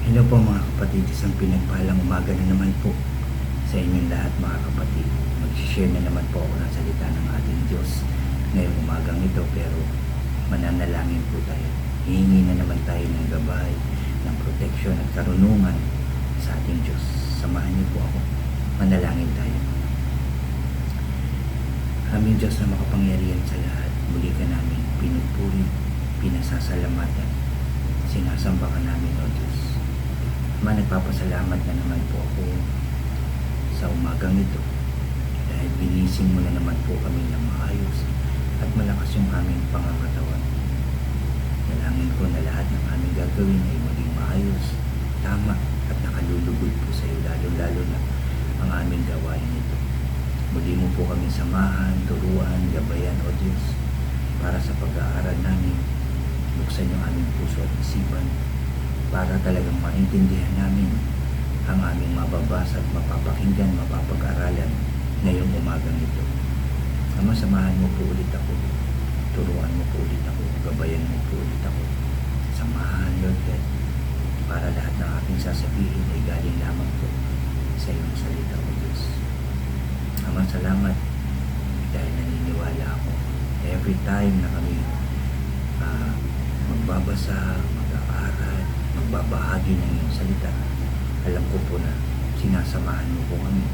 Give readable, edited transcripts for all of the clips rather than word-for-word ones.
Hello po mga kapatid, isang pinagpalang umaga na naman po sa inyong lahat mga kapatid. Mag-share na naman po ako ng salita ng ating Diyos ngayong umagang ito, pero mananalangin po tayo. Hihingi na naman tayo ng gabay, ng proteksyon at karunungan sa ating Diyos. Samahan niyo po ako, manalangin tayo. Aming Diyos na makapangyarihan sa lahat, muli ka namin pinupuri, pinasasalamatan, sinasamba ka namin o Diyos. Nagpapasalamat na naman po ako sa umagang ito dahil ginising mo na naman po kami ng maayos at malakas yung aming pangangatawan. Dalangin ko na lahat ng aming gagawin ay maging maayos, tama at nakalulugod po sa iyo, lalo na ang aming gawain ito. Muli mo po kami samahan, turuan, gabayan o Diyos para sa pag-aaral namin. Buksan yung aming puso at isipan para talagang maintindihan namin ang aming mababasa at mapapakinggan, mapapag-aralan ngayong umagang ito. Ama, samahan mo po ulit ako, turuan mo po ulit ako, gabayan mo po ulit ako. Samahan, Lord God, para lahat ng aking sasabihin ay galing lamang po sa iyong salita, O Diyos. Ama, salamat dahil naniniwala ako every time na kami magbabasa, mag-aaral, magbabahagi ng iyong salita, alam ko po na sinasamahan mo po kami,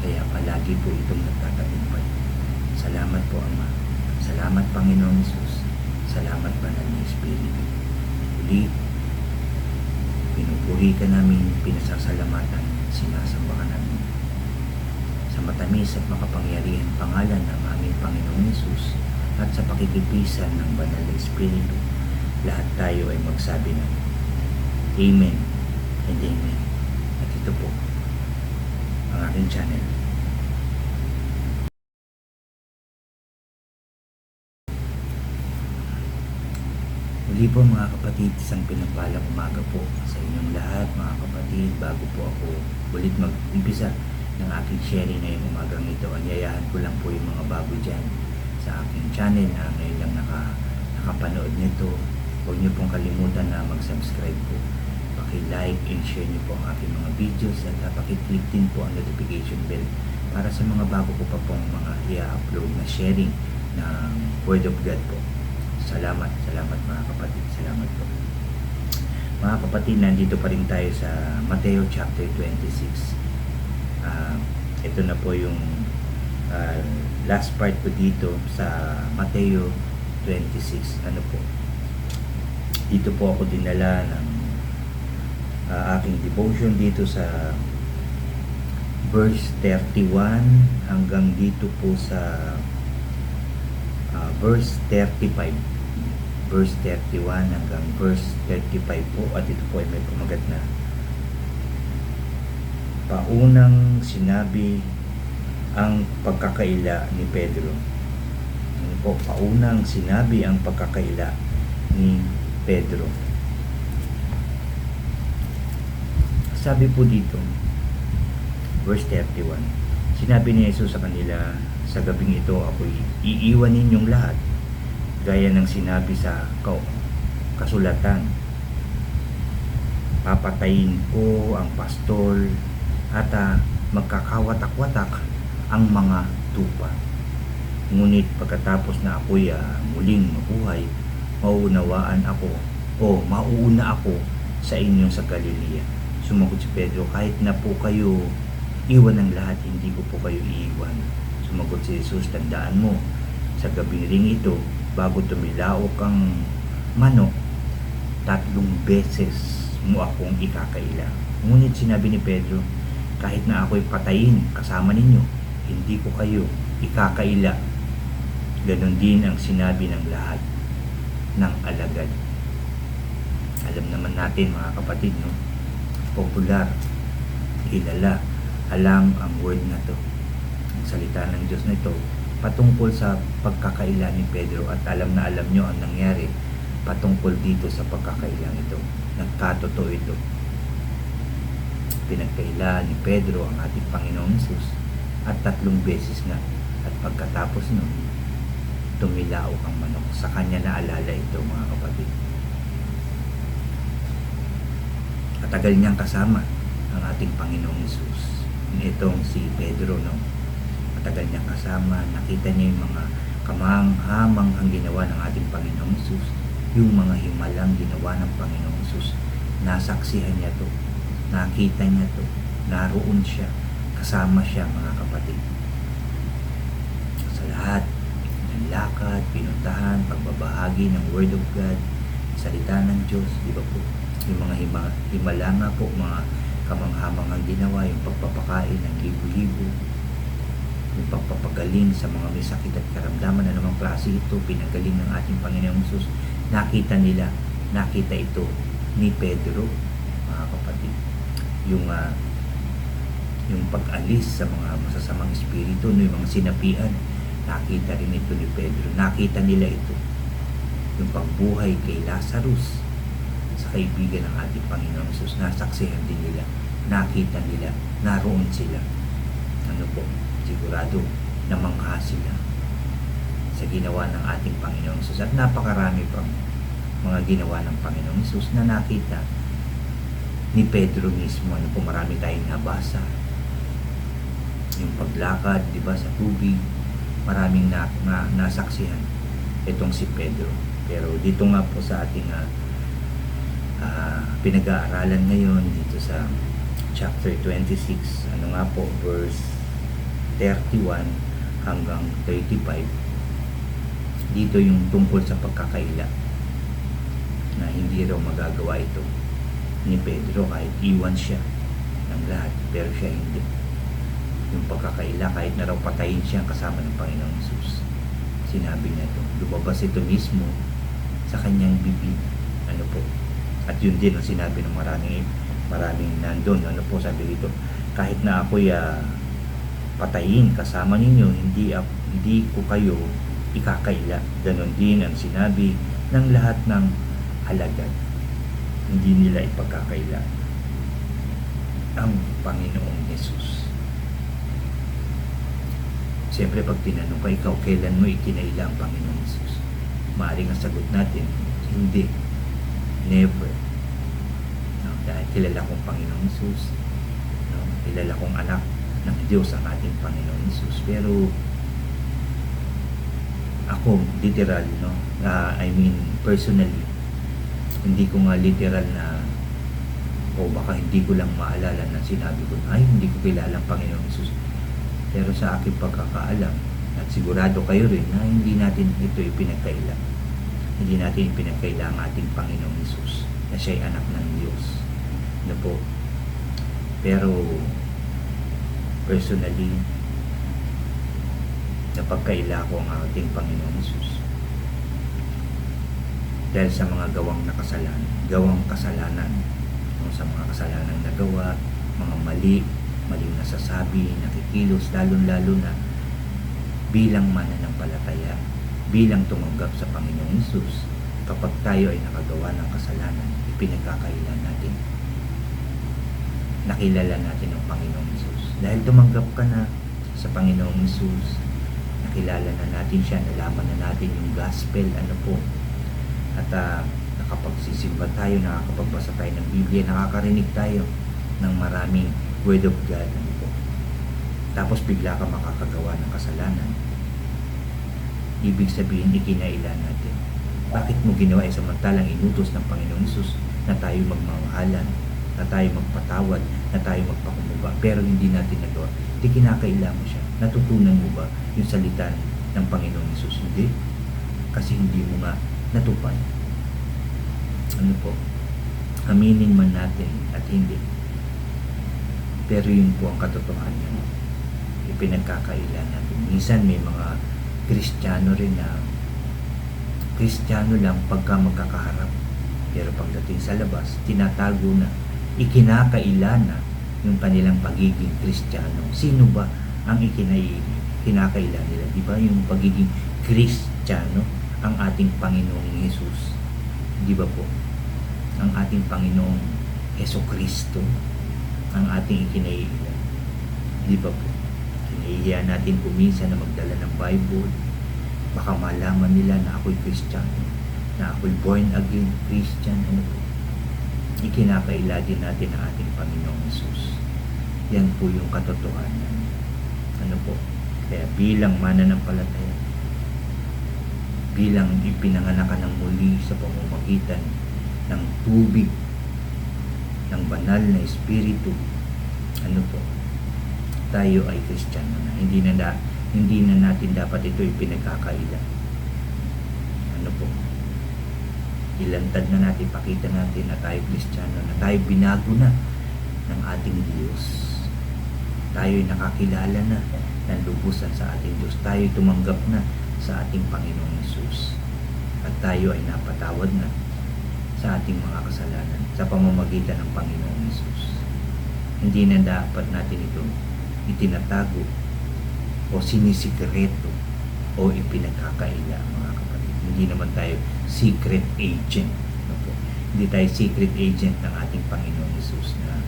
kaya palagi po itong nagtatagumpay. Salamat po Ama, salamat Panginoon Jesus, salamat Banal na Espiritu. Uli, pinupuri ka namin, pinasasalamatan, sinasamba ka namin. Sa matamis at makapangyarihan pangalan ng aming Panginoon Jesus at sa pakikipisan ng Banal na Espiritu, lahat tayo ay magsabi ng Amen and Amen. At ito po ang aking channel. Muli po mga kapatid, isang pinagpalang umaga po sa inyong lahat mga kapatid. Bago po ako ulit mag-umpisa ng aking sharing na yung umagang ito, anyayahan ko lang po yung mga bago dyan sa aking channel na ngayon lang nakapanood nito. Huwag niyo pong kalimutan na mag-subscribe po. Paki-like and share niyo po ang aking mga videos at paki-click din po ang notification bell para sa mga bago ko pa pong mga i-upload na sharing ng Word of God po. Salamat mga kapatid. Salamat po. Mga kapatid, nandito pa rin tayo sa Mateo chapter 26. Ito na po yung last part ko dito sa Mateo 26. Ano po? Dito po ako dinala ng aking devotion dito sa verse 31 hanggang dito po sa verse 35. Verse 31 hanggang verse 35 po, at ito po ay may pumagat na paunang sinabi ang pagkakaila ni Pedro. Ano po? Paunang sinabi ang pagkakaila ni Pedro. Sabi po dito, verse 31, sinabi ni Jesus sa kanila, sa gabing ito ako'y iiwan ninyong lahat, gaya ng sinabi sa kasulatan. Papatayin ko ang pastol at magkakawatak-watak ang mga tupa. Ngunit pagkatapos na ako'y muling mabuhay, mauuna ako sa inyo sa Galilea. Sumagot si Pedro, kahit na po kayo iwan ng lahat, hindi ko po kayo iiwan. Sumagot si Jesus, tandaan mo, sa gabing ring ito, bago tumilaok ang manok, 3 beses mo akong ikakaila. Ngunit sinabi ni Pedro, kahit na ako'y patayin kasama ninyo, hindi ko kayo ikakaila. Ganon din ang sinabi ng lahat ng alagad. Alam naman natin mga kapatid, no? Popular, kilala, alam ang word na to, ang salita ng Diyos na ito patungkol sa pagkakaila ni Pedro, at alam na alam nyo ang nangyari patungkol dito sa pagkakailang ito. Nagkatotoo ito. Pinagkaila ni Pedro ang ating Panginoong Jesus at 3 beses na, at pagkatapos nun tumilaok ang manok. Sa kanya naalala ito mga kapatid. Matagal niyang kasama ang ating Panginoong Hesus. Itong si Pedro, no? Matagal niyang kasama, nakita niya yung mga kamangha-manghang ginawa ng ating Panginoong Hesus, yung mga himalang ginawa ng Panginoong Hesus. Nasaksihan niya to, nakita niya to, naroon siya, kasama siya, mga kapatid. Sa lahat ng lakad, pinuntahan, pagbabahagi ng Word of God, salita ng Diyos, di ba po? Yung mga himala nga po, mga kamangha-manghang ginawa, yung pagpapakain ng libo-libo, yung pagpapagaling sa mga may sakit at karamdaman, anumang klase ito, pinagaling ng ating Panginoong Hesus. Nakita nila, nakita ito ni Pedro, mga kapatid. Yung pag-alis sa mga masasamang espiritu, no, yung mga sinapian, nakita rin ito ni Pedro. Nakita nila ito. Yung pagbuhay kay Lazarus, sa kaibigan ng ating Panginoong Hesus, nasaksihan din nila, nakita nila, naroon sila. Ano po, sigurado namangha sila sa ginawa ng ating Panginoong Hesus, at napakarami pang mga ginawa ng Panginoong Hesus na nakita ni Pedro mismo. Ano po, marami tayong nabasa, yung paglakad, di ba, sa tubig, maraming nasaksihan itong si Pedro. Pero dito nga po sa ating pinag-aaralan ngayon dito sa chapter 26, ano nga po, verse 31 hanggang 35, dito yung tungkol sa pagkakaila, na hindi raw magagawa ito ni Pedro kahit iwan siya ng lahat, pero siya hindi. Yung pagkakaila, kahit na raw patayin siya kasama ng Panginoong Hesus, sinabi niya ito, lumabas ito mismo sa kanyang bibig. Ano po, at yun din ang sinabi ng maraming nandun. Ano po, sabi dito, kahit na ako'y patayin kasama ninyo, hindi ko kayo ikakaila. Ganon din ang sinabi ng lahat ng alagad, hindi nila ipagkakaila ang Panginoong Hesus. Siyempre, pag tinanong ka, ikaw, kailan mo ikinaila ang Panginoong Hesus? Maaaring ang sagot natin, hindi, never. No, dahil kilala kong Panginoong Hesus, no, kilala kong anak ng Diyos ang ating Panginoong Hesus. Pero ako, literal, no, personally, hindi ko nga literal na, o baka hindi ko lang maalala na sinabi ko, ay, hindi ko kilala ang Panginoong Hesus. Pero sa aking pagkakaalam, at sigurado kayo rin, na hindi natin ito ipinagkaila. Hindi natin ipinagkaila ang ating Panginoong Hesus, na siya'y anak ng Diyos. Ano po? Pero personally, napagkaila ko ang ating Panginoong Hesus dahil sa mga gawang kasalanan, sa mga kasalanang nagawa, mga maling nasasabi, nakikilos, lalo na bilang mananampalataya, bilang tumanggap sa Panginoong Hesus. Kapag tayo ay nakagawa ng kasalanan, ipinagkakaila natin, nakilala natin ang Panginoong Hesus. Dahil tumanggap ka na sa Panginoong Hesus, nakilala na natin siya, nalaman na natin yung gospel, ano po, at nakapagsisimba tayo, nakakapagbasa tayo ng Biblia, nakakarinig tayo ng maraming Word of God, ano po. Tapos bigla ka makakagawa ng kasalanan, ibig sabihin, ikinaila natin. Bakit mo ginawa? Samantalang inutos ng Panginoong Hesus na tayo magmamahalan, na tayo magpatawad, na tayo magpakumbaba, pero hindi natin nagawa. Hindi, kinakaila mo siya. Natutunan mo ba yung salita ng Panginoong Hesus? Hindi. Kasi hindi mo nga natupad. Ano po? Aminin man natin at hindi. Pero yun po ang katotohanan. Ipinagkakaila natin. Minsan may mga Kristiyano rin na Kristiyano lang pagka magkakaharap. Pero pagdating sa labas, tinatago na, ikinakaila na yung kanilang pagiging Kristiyano. Sino ba ang kinakaila nila? Di ba yung pagiging Kristiyano? Ang ating Panginoong Hesus. Di ba po? Ang ating Panginoong Hesukristo ang ating ikinaiila. Di ba po? Kinahihiya natin kuminsan na magdala ng Bible. Baka malaman nila na ako'y Kristiyano, na ako'y born again Christian. Ano po? kinakaila din natin ang ating Panginoong Hesus. Yan po yung katotohanan. Ano po? Kaya bilang mananampalataya, bilang ipinanganak ka ng muli sa pamamagitan ng tubig, ng banal na Espiritu, ano po? Tayo ay Kristiyano na. Hindi na natin dapat ito ipinagkakaila. Ano po? Ilantad na natin, pakita natin na tayo Kristiyano, na tayo binago na ng ating Diyos. Tayo ay nakakilala na ng lubusan sa ating Diyos. Tayo tumanggap na sa ating Panginoong Hesus. At tayo ay napatawad na sa ating mga kasalanan sa pamamagitan ng Panginoong Hesus. Hindi na dapat natin ito itinatago o sinisikreto o ipinagkakaila, mga kapatid. Hindi naman tayo secret agent. No po? Hindi tayo secret agent ng ating Panginoong Hesus na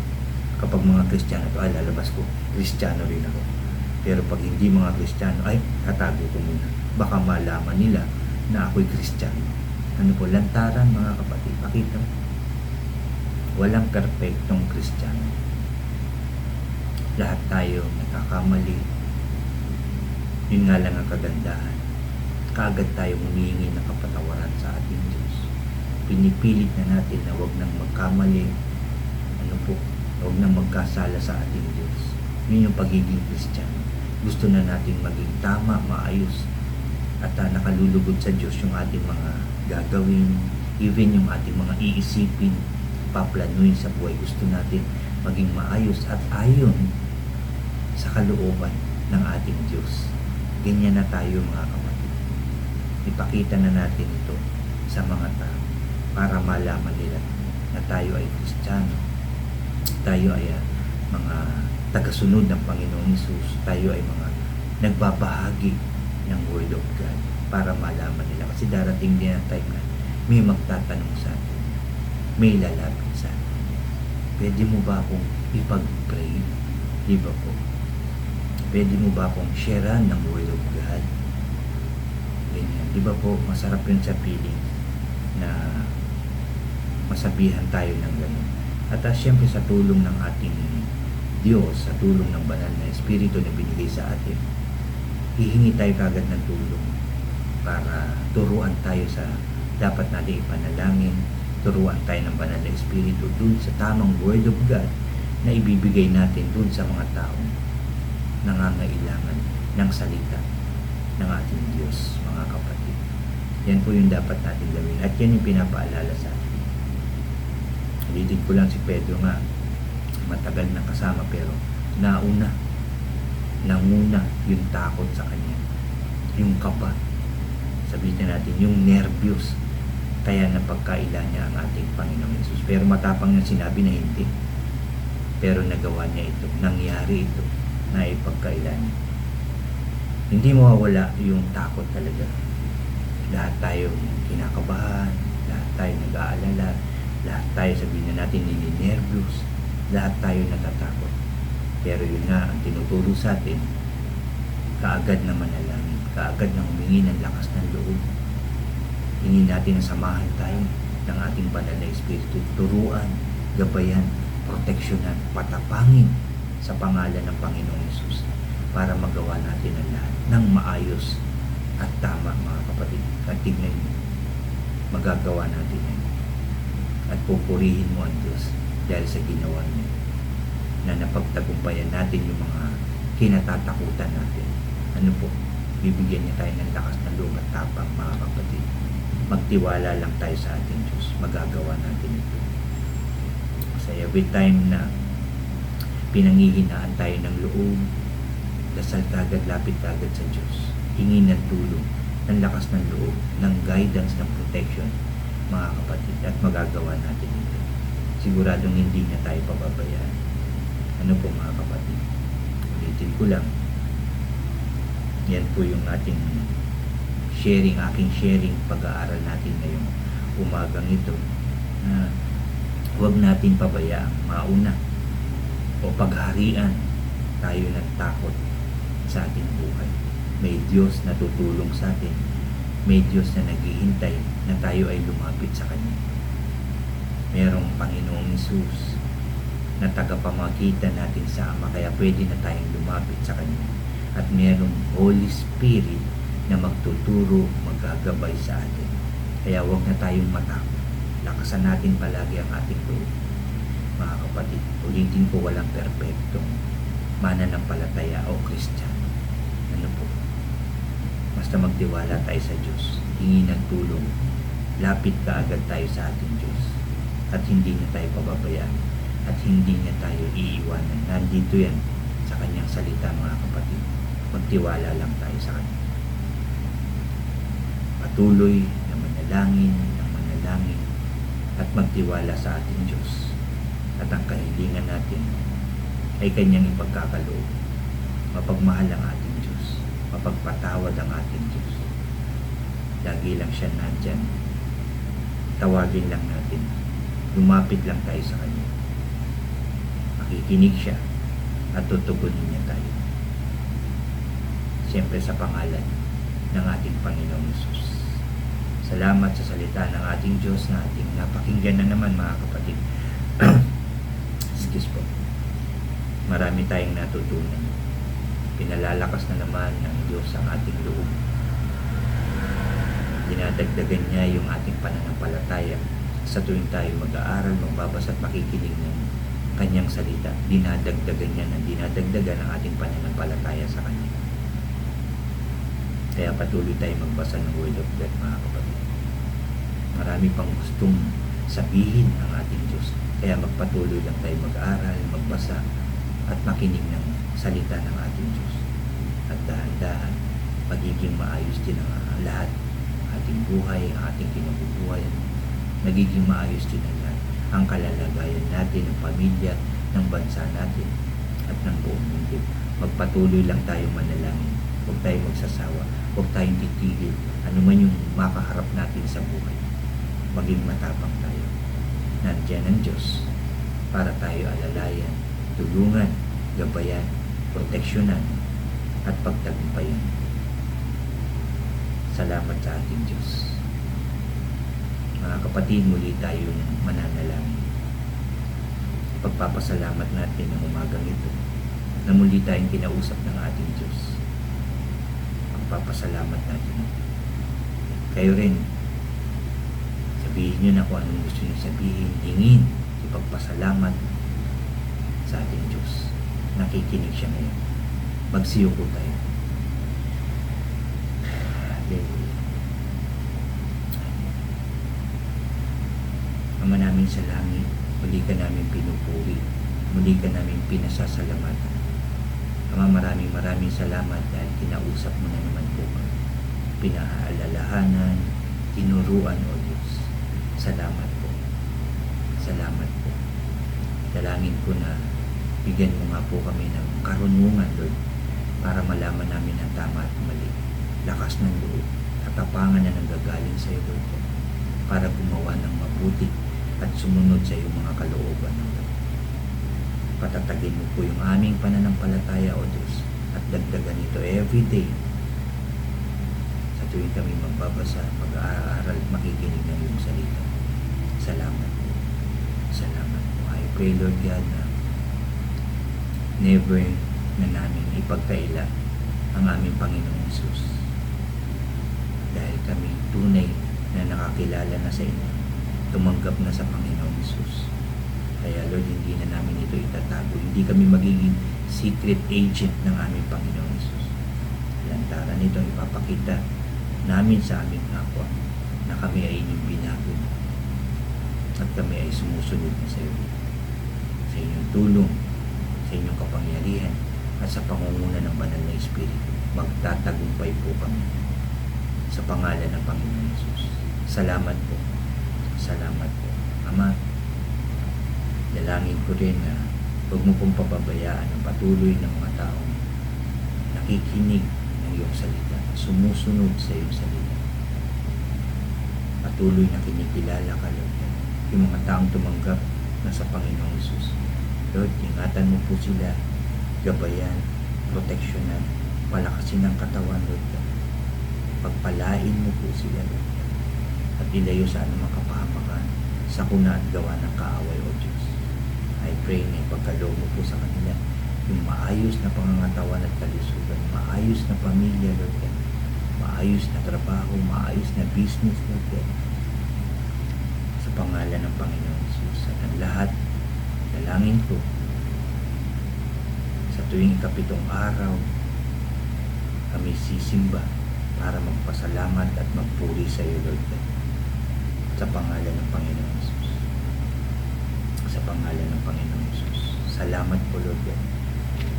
kapag mga Kristiyano to, lalabas ko, Kristiyano rin ako. Pero pag hindi mga Kristiyano, tatago ko muna. Baka malaman nila na ako'y Kristiyano. Ano po, lantaran, mga kapatid. Pakita mo. Walang perpektong Kristiyano. Lahat tayo nagkakamali. Yun nga lang ang kagandahan. Kaagad tayo humihingi ng kapatawaran sa ating Diyos. Pinipilit na natin na wag nang magkamali. Ano po, wag nang magkasala sa ating Diyos. Yun yung pagiging Kristiyano. Gusto na natin maging tama, maayos, at nakalulugod sa Diyos yung ating mga gagawin, even yung ating mga iisipin, paplanuin sa buhay. Gusto natin maging maayos at ayon sa kalooban ng ating Diyos. Ganyan na tayo, mga kapatid. Ipakita na natin ito sa mga tao para malaman nila na tayo ay Kristiyano. Tayo ay mga tagasunod ng Panginoong Hesus. Tayo ay mga nagbabahagi ng Word of God para malaman nila. Kasi darating din ang time na may magtatanong sa atin. May lalapit sa atin. Pwede mo ba akong ipag-pray? Di ba po? Pwede mo ba akong sharean ng Word of God? Ganyan. Di ba po, masarap yun sa feeling na masabihan tayo ng gano'n. At syempre sa tulong ng ating Diyos, sa tulong ng banal na Espiritu na binigay sa atin, hihingi tayo kagad ng tulong para turuan tayo sa dapat natin ipanalangin, turuan tayo ng banal na Espiritu dun sa tamang Word of God na ibibigay natin dun sa mga taong nangangailangan ng salita ng ating Diyos, mga kapatid. Yan po yung dapat natin gawin at yan yung pinapaalala sa atin. Ulitin ko lang, si Pedro nga matagal na kasama pero nanguna yung takot sa kanya, yung kaba, sabihin natin yung nervyos, kaya napagkaila niya ang ating Panginoong Hesus. Pero matapang niya sinabi na hindi, pero nagawa niya ito, nangyari ito na ipagkaila niya. Hindi mawawala yung takot talaga. Lahat tayo kinakabahan, lahat tayo nag-aalala, lahat tayo sabihin na natin nininervyos, lahat tayo natatakot. Pero yun nga, ang tinuturo sa atin, kaagad na manalangin, kaagad na humingi ng lakas ng loob. Hingin natin na samahan tayo ng ating banal na Espiritu, turuan, gabayan, proteksyonan, patapangin sa pangalan ng Panginoong Hesus para magawa natin ang lahat ng maayos at tama, mga kapatid. At tignan mo, magagawa natin yan. At pupurihin mo ang Diyos dahil sa ginawa niya, na napagtagumpayan natin yung mga kinatatakutan natin. Ano po? Bibigyan niya tayo ng lakas ng loob at tapang, mga kapatid. Magtiwala lang tayo sa ating Diyos. Magagawa natin ito. Kasi every time na pinanghihinaan tayo ng loob, dasal kagad, lapit kagad sa Diyos. Hingi ng tulong, ng lakas ng loob, ng guidance, ng protection, mga kapatid. At magagawa natin ito. Siguradong hindi na tayo pababayaan. Ano po, mga kapatid? Ulitin ko lang. Yan po yung ating aking sharing, pag-aaral natin ngayong umagang ito, na huwag natin pabayaan mauna o pagharian tayo ng takot sa ating buhay. May Diyos na tutulong sa atin, may Diyos na naghihintay na tayo ay lumapit sa Kanya. Merong Panginoong Hesus na tagapamagitan natin sa Ama, kaya pwede na tayong lumapit sa Kanya. At merong Holy Spirit na magtuturo, maggagabay sa atin. Kaya huwag na tayong matakot. Lakasan natin palagi ang ating loob. Mga kapatid, ulitin ko, walang perpektong mananampalataya o Kristiyano. Ano po? Basta magtiwala tayo sa Diyos. Hingi ng tulong. Lapit ka agad tayo sa ating Diyos. At hindi niya tayo pababayaan. At hindi niya tayo iiwanan. Nandito yan sa Kanyang salita, mga kapatid. Magtiwala lang tayo sa Kanya. Patuloy na manalangin at magtiwala sa ating Diyos. At ang kahilingan natin ay Kanyang ipagkakaloob. Mapagmahal ang ating Diyos. Mapagpatawad ang ating Diyos. Lagi lang siya nandyan. Tawagin lang natin. Lumapit lang tayo sa Kanya. Makikinig siya at tutugunin niya tayo. Siyempre sa pangalan ng ating Panginoong Hesus. Salamat sa salita ng ating Diyos na ating napakinggan na naman, mga kapatid. Excuse po. Marami tayong natutunan. Pinalalakas na naman ng Diyos ang ating loob. Dinadagdagan niya yung ating pananampalataya sa tuwing tayo mag-aaral, magbabasa at makikinig ng Kanyang salita. Dinadagdagan niya ng dinadagdagan ang ating pananampalataya sa Kanya. Kaya patuloy tayo magbasa ng Word of God, mga kapatid. Marami pang gustong sabihin ng ating Diyos. Kaya magpatuloy lang tayo mag-aaral, magbasa at makinig ng salita ng ating Diyos. At dahan-dahan, magiging maayos din ang lahat. Ating buhay, ang ating kinabubuhay. Nagiging maayos din ang lahat. Ang kalalagayan natin, ng pamilya, ng bansa natin, at ng buong mundo. Magpatuloy lang tayo manalangin. Huwag tayong magsasawa. Huwag tayong titigil. Ano man yung makaharap natin sa buhay. Maging matapang tayo. Nandiyan ang Diyos para tayo alalayan, tulungan, gabayan, proteksyonan, at pagtagumpayan. Salamat sa ating Diyos. Mga kapatid, muli tayong mananalangin. Pagpapasalamat natin ng umagang ito na muli tayong kinausap ng ating Diyos. Pagpapasalamat natin. Kayo rin, sabihin nyo na kung anong gusto nyo sabihin, hingin, ipagpasalamat sa ating Diyos. Nakikinig siya ngayon. Magsiyuko tayo. Hallelujah. Ama namin sa langit, muli ka namin pinupuri, muli ka namin pinasasalamatan. Ama, maraming salamat dahil kinausap mo na naman po kami. Pinaalalahanan, tinuruan, O Diyos. Salamat po. Salamat po. Dalangin ko na bigyan mo nga po kami ng karunungan, Lord, para malaman namin ang tama at mali. Lakas ng loob, katapangan na nanggagaling sa iyo, Lord, para gumawa ng mabuti at sumunod sa iyong mga kalooban, Lord. Patatagin mo po yung aming pananampalataya, O Diyos, at dagdagan ito everyday. Sa tuwing kami magbabasa, mag-aaral, makikinig ng iyong salita. Salamat po. Salamat po. I pray, Lord God, na never na namin ipagkaila ang aming Panginoong Hesus. Dahil kami tunay na nakakilala na sa inyo, tumanggap na sa Panginoong Hesus. Kaya Lord, hindi na namin ito itatago. Hindi kami magiging secret agent ng aming Panginoong Hesus. Lantaran ito ang ipapakita namin sa aming kapwa na kami ay inyong binago at kami ay sumusunod na sa iyo. Sa inyong tulong, sa inyong kapangyarihan, at sa pangunguna ng Banal na Espiritu, magtatagumpay po kami sa pangalan ng Panginoong Hesus. Salamat po. Salamat po. Ama, dalangin ko rin na huwag mo pong pababayaan ang patuloy ng mga taong nakikinig ng iyong salita, sumusunod sa iyong salita. Patuloy na kinikilala ka, Lord. Yung mga taong tumanggap na sa Panginoong Hesus. Lord, ingatan mo po sila, gabayan, proteksyonan, palakasin ang katawan, Lord. Pagpalain mo po sila, Lord. At ilayo sa anumang kapahamakan, sakuna at gawa ng kaaway, O Diyos. I pray na ipagkaloob mo po sa kanila yung maayos na pangangatawan at kalusugan, maayos na pamilya, Lord God, maayos na trabaho, maayos na business, Lord God, sa pangalan ng Panginoon Jesus. At ang lahat, dalangin ko, sa tuwing ikapitong araw, kami sisimba para magpasalamat at magpuri sa iyo, Lord God, sa pangalan ng Panginoon Jesus. Sa pangalan ng Panginoon Jesus. Salamat po, Lord God,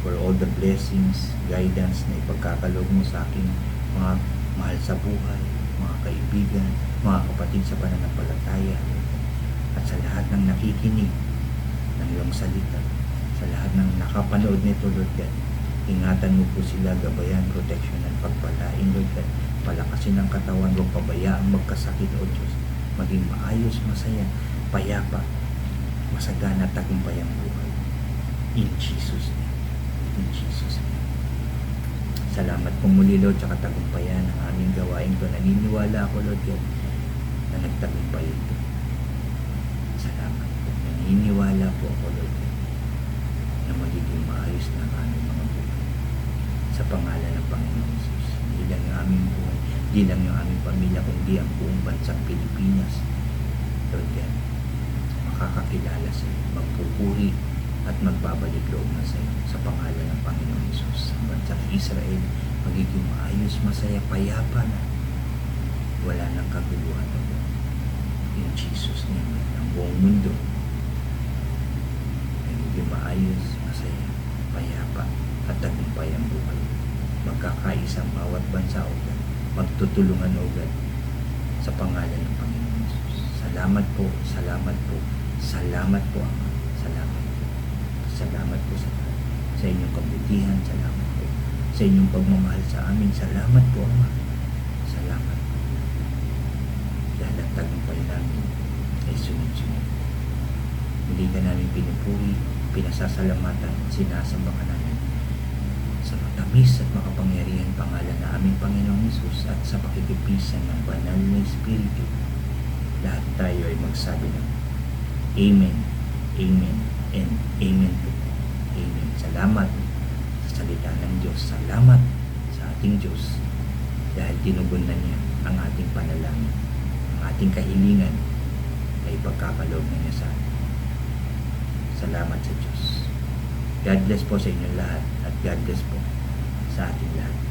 for all the blessings, guidance na ipagkakaloob mo sa aking mga mahal sa buhay, mga kaibigan, mga kapatid sa pananampalataya, at sa lahat ng nakikinig ng iyong salita, sa lahat ng nakapanood nito, Lord God. Ingatan mo po sila, gabayan, protection at pagpalain, Lord God. Palakasin ang katawan, huwag pabayaang magkasakit, O Diyos. Maging maayos, masaya, payapa, masagana at tagumpayang buhay. In Jesus' name. In Jesus' name. Salamat po muli, Lord, sa katagumpayan ng aming gawain ko. Naniniwala ako, Lord God, na nagtagumpay ito. Salamat po. Naniniwala po ako, Lord God, na magiging maayos na ang aming mga buhay. Sa pangalan ng Panginoon Jesus. Hindi lang yung aming buhay, hindi lang yung aming pamilya, kundi ang buong bansang Pilipinas, Lord God, makakakilala sa iyo, magpupuri at magbabalik loob na sa iyo. Sa pangalan ng Panginoon Jesus. Ang bansang Israel magiging maayos, masaya, payapa na. Wala nang kaguluhan, Lord God. In Jesus' name, ang buong mundo magiging maayos, masaya, payapa at tagumpay ang buhay. Magkakaisang bawat bansa, O God. Magtutulungan, O God, sa pangalan ng Panginoon Jesus. Salamat po, salamat po, salamat po, Ama. Salamat po. Salamat po sa inyong kabutihan. Salamat po sa inyong pagmamahal sa amin. Salamat po, Ama. Salamat po. Dahil ang tagumpay namin ay sunod-sunod. Muli ka namin pinupuri, pinasasalamatan, sinasamba ka namin sa matamis at makapangyarihan pangalan na aming Panginoong Jesus at sa pakikipisan ng banal na Espiritu. Lahat tayo ay magsabi ng Amen, Amen, and Amen po. Amen. Salamat sa salita ng Diyos. Salamat sa ating Diyos dahil tinugon na niya ang ating panalangin, ang ating kahilingan ay ipagkakaloob na niya sa atin. Salamat sa Diyos. God bless po sa inyo lahat at God bless po sa ating lahat.